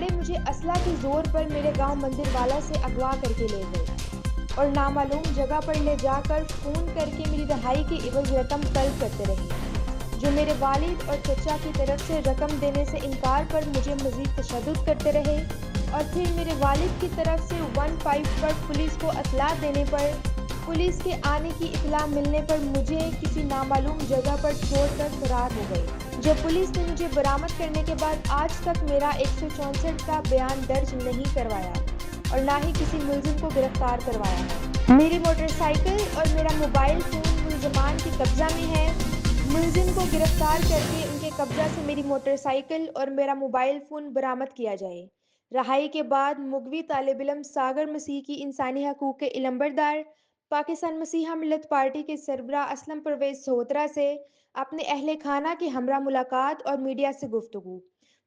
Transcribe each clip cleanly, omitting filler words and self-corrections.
वाले मुझे असला के जोर पर मेरे गांव मंदिरवाला से अगवा करके ले गए और नामालूम जगह पर ले जाकर फ़ोन करके मेरी रिहाई की एवज रकम तलब करते रहे, जो मेरे वालिद और चचा की तरफ से रकम देने से इनकार पर मुझे मज़ीद तशद्दुद करते रहे और फिर मेरे वालिद की तरफ से 15 पर पुलिस को इत्तला देने पर पुलिस के आने की इत्तला मिलने पर मुझे किसी नामालूम जगह पर छोड़कर फरार हो गए। जब पुलिस ने मुझे बरामद करने के बाद आज तक मेरा 164 का बयान दर्ज नहीं करवाया और ना ही किसी मुलजिम को गिरफ्तार करवाया है। मेरी मोटरसाइकिल और मेरा मोबाइल फ़ोन मुलजमान के कब्जा में है। मुलजिम को गिरफ्तार करके उनके कब्जा से मेरी मोटरसाइकिल और मेरा मोबाइल फ़ोन बरामद किया जाए। रहाई के बाद मुगवी तालिब इल्म सागर मसीह की इंसानी हकूक़ के इलम्बरदार पाकिस्तान मसीहा मिल्लत पार्टी के सरबराह असलम परवेज़ सोहतरा से अपने अहले खाना के हमरा मुलाकात और मीडिया से गुफ्तगू।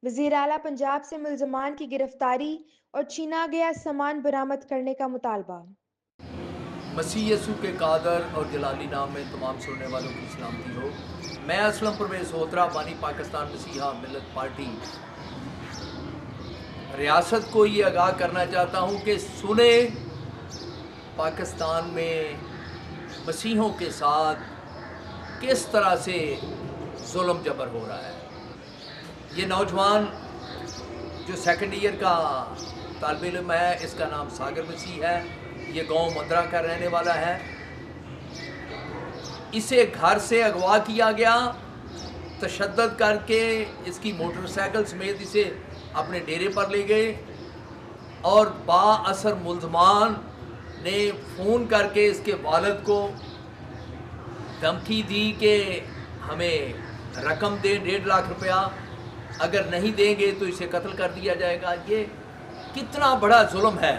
वज़ीर आला पंजाब से मुलजमान की गिरफ्तारी और छीना गया सामान बरामद करने का मुतालबा। मसीह यसू के कादर और जलाली नाम में तमाम सुनने वालों की सलामती हो। मैं असलम परवेज़ सोहतरा बानी पाकिस्तान मसीहा मिल्लत पार्टी रियासत को ये आगाह करना चाहता हूँ कि सुने पाकिस्तान में मसीहों के साथ किस तरह से जुल्म जबर हो रहा है। ये नौजवान जो सेकंड ईयर का तालिब इल्म है, इसका नाम सागर मसीह है, ये गांव मंदरा का रहने वाला है। इसे घर से अगवा किया गया, तशद्दुद करके इसकी मोटरसाइकिल समेत इसे अपने डेरे पर ले गए और बाअसर मुलजमान ने फ़ोन करके इसके वालिद को धमकी दी कि हमें रकम दें 1.5 लाख रुपया, अगर नहीं देंगे तो इसे कत्ल कर दिया जाएगा। ये कितना बड़ा जुल्म है।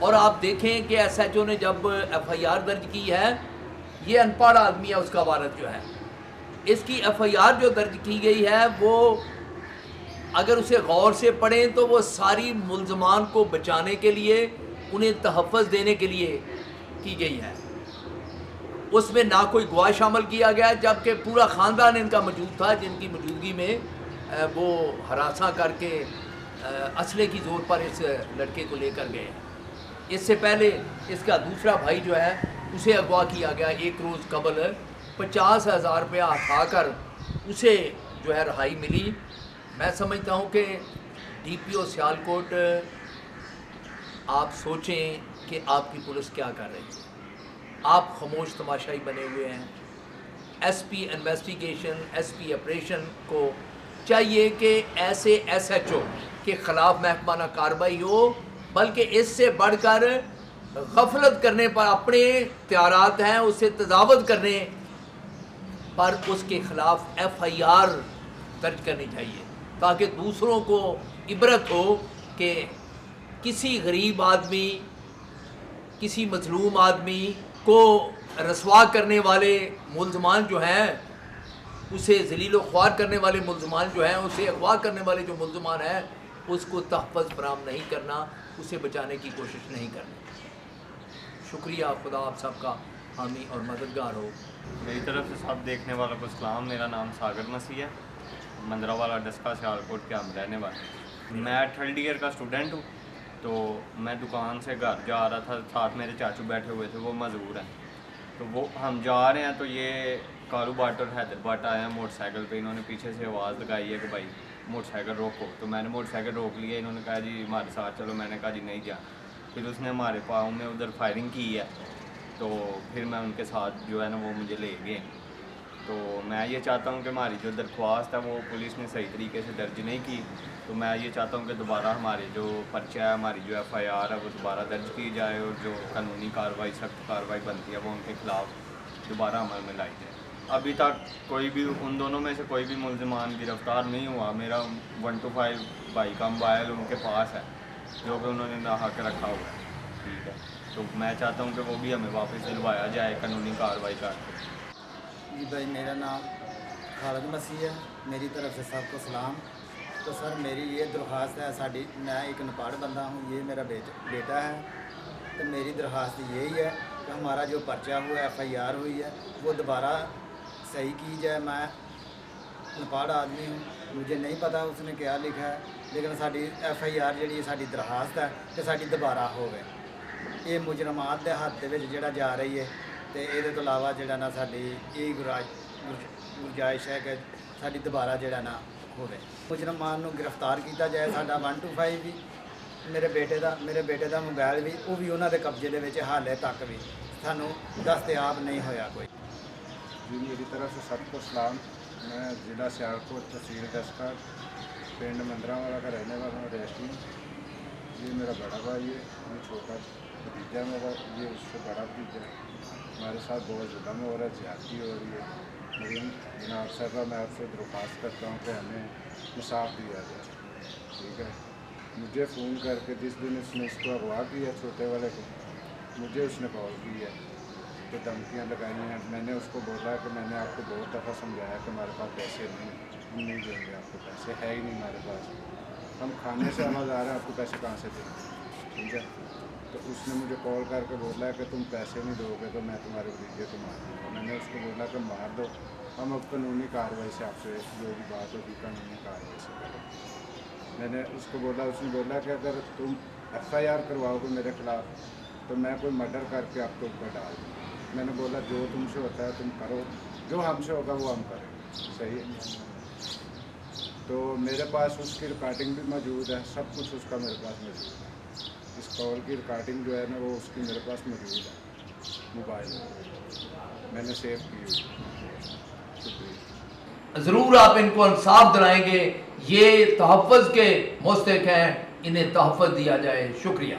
और आप देखें कि SHO ने जब FIR दर्ज की है, ये अनपढ़ आदमी है उसका वालिद जो है, इसकी FIR जो दर्ज की गई है वो अगर उसे गौर से पढ़ें तो वो सारी मुलजमान को बचाने के लिए, उन्हें तहफ़्फ़ुज़ देने के लिए की गई है। उसमें ना कोई गवाह शामिल किया गया, जबकि पूरा ख़ानदान इनका मौजूद था, जिनकी मौजूदगी में वो हरासा करके असले की ज़ोर पर इस लड़के को लेकर गए। इससे पहले इसका दूसरा भाई जो है उसे अगवा किया गया, एक रोज़ कबल 50,000 रुपया हटाकर उसे जो है रहाई मिली। मैं समझता हूँ कि DPO सियालकोट आप सोचें कि आपकी पुलिस क्या कर रही है। आप खामोश तमाशाई बने हुए हैं। SP इन्वेस्टिगेशन, SP ऑपरेशन को चाहिए कि ऐसे SHO के ख़िलाफ़ महकमाना कार्रवाई हो, बल्कि इससे बढ़कर गफलत करने पर अपने इख्तियारात हैं, उससे तजावुज़ करने पर उसके ख़िलाफ़ FIR दर्ज करनी चाहिए, ताकि दूसरों को इबरत हो कि किसी गरीब आदमी, किसी मजलूम आदमी को रसवा करने वाले मुलजमान जो हैं, उसे ज़लील व ख्वार करने वाले मुलजमान जो हैं, उसे अगवा करने वाले जो मुलजमान हैं, उसको तहफ़्फ़ुज़ फराहम नहीं करना, उसे बचाने की कोशिश नहीं करनी। शुक्रिया। खुदा आप सबका हामी और मददगार हो। मेरी तरफ से सब देखने वालों को सलाम। मेरा नाम सागर मसीह है, मंदरा वाला डस्का सियालकोट के हम रहने वाले। मैं 3rd ईयर का स्टूडेंट हूँ। तो मैं दुकान से घर जा रहा था, साथ मेरे चाचू बैठे हुए थे, वो मजदूर हैं। तो वो हम जा रहे हैं तो ये कालू बाट और हैदर बाट आए हैं मोटरसाइकिल पे। इन्होंने पीछे से आवाज़ लगाई है कि भाई मोटरसाइकिल रोको। तो मैंने मोटरसाइकिल रोक लिया। इन्होंने कहा जी हमारे साथ चलो। मैंने कहा जी नहीं जा। फिर उसने हमारे पाँव में उधर फायरिंग की है। तो फिर मैं उनके साथ जो है ना वो मुझे ले गए। तो मैं ये चाहता हूँ कि हमारी जो दरख्वास्त है वो पुलिस ने सही तरीके से दर्ज नहीं की। तो मैं ये चाहता हूँ कि दोबारा हमारे जो पर्चा है, हमारी जो FIR है वो दोबारा दर्ज की जाए और जो कानूनी कार्रवाई, सख्त कार्रवाई बनती है वो उनके ख़िलाफ़ दोबारा अमल में लाई जाए। अभी तक कोई भी उन दोनों में से कोई भी मुलजमान गिरफ़्तार नहीं हुआ। मेरा 125 भाई का मोबाइल उनके पास है जो कि उन्होंने नाहक रखा हुआ है। ठीक है, तो मैं चाहता हूँ कि वो भी हमें वापस दिलवाया जाए कानूनी कार्रवाई करके। जी भाई, मेरा नाम खालिद मसीह है। मेरी तरफ से सबको सलाम। तो सर मेरी ये दरख्वास्त है, साड़ी मैं एक अनपढ़ बंदा हूँ, ये मेरा बेटा है। तो मेरी दरख्वास्त यही है कि हमारा जो पर्चा हुआ FIR हुई है वो दोबारा सही की जाए। मैं नेपाल आदमी हूँ, मुझे नहीं पता उसने क्या लिखा है, लेकिन साड़ी FIR जी साड़ी दरखास्त है कि साड़ी दोबारा होवे। ये मुजरमात के हथ के जोड़ा जा रही है। तो ये तो अलावा जोड़ा ना साड़ी यही गुजाइश है कि साड़ी दोबारा जोड़ा ना होवे। मुजरमान को गिरफ्तार किया जाए। साडा 125 भी मेरे बेटे का मोबाइल भी वो भी उन्होंने कब्जे के विच हाले तक भी सानू दस्तयाब नहीं होया कोई। जी मेरी तरफ से सबको सलाम। मैं ज़िला सियालकोट तहसील डस्का पिंड मंदरावाला का रहने वाला हूँ रेस्टी। ये मेरा बड़ा भाई है, ये छोटा भतीजा मेरा, ये उससे बड़ा भतीजा है। हमारे साथ बहुत जुल्म हो रहा है, ज्यादती हो रही है। लेकिन जनाब साहबा मैं आपसे दरख्वास्त करता हूँ कि हमें इंसाफ दिया जाए। ठीक है, मुझे फ़ोन करके जिस दिन उसने इसको अगवा किया छोटे वाले को, मुझे उसने कॉल की है तो धमकियाँ लगाई हैं। मैंने उसको बोला कि मैंने आपको बहुत दफ़ा समझाया कि हमारे पास पैसे नहीं देंगे, आपको पैसे है ही नहीं हमारे पास, हम खाने से आवाज़ आपको पैसे कहाँ से देंगे। ठीक है, तो उसने मुझे कॉल करके बोला कि तुम पैसे नहीं दोगे तो मैं तुम्हारे भतीजे को मार दूँगा। मैंने उसको बोला कि मार दो, हम अब कानूनी कार्रवाई से आपसे जो भी बात होगी कानूनी कार्रवाई से करें। मैंने उसको बोला, उसने बोला कि अगर तुम FIR करवाओगे मेरे ख़िलाफ़ तो मैं कोई मर्डर करके आपके ऊपर डाल दूँ। मैंने बोला जो तुमसे होता है तुम करो, जो हमसे होगा वो हम करेंगे। सही है, तो मेरे पास उसकी रिकॉर्डिंग भी मौजूद है, सब कुछ उसका मेरे पास मौजूद है। इस कॉल की रिकॉर्डिंग जो है ना वो उसकी मेरे पास मौजूद है मोबाइल में, मैंने सेव की हुई। शुक्रिया। ज़रूर आप इनको इंसाफ दिलाएंगे। ये तहफ़्फ़ुज़ के मुस्तहिक़ हैं, इन्हें तहफ़्फ़ुज़ दिया जाए। शुक्रिया।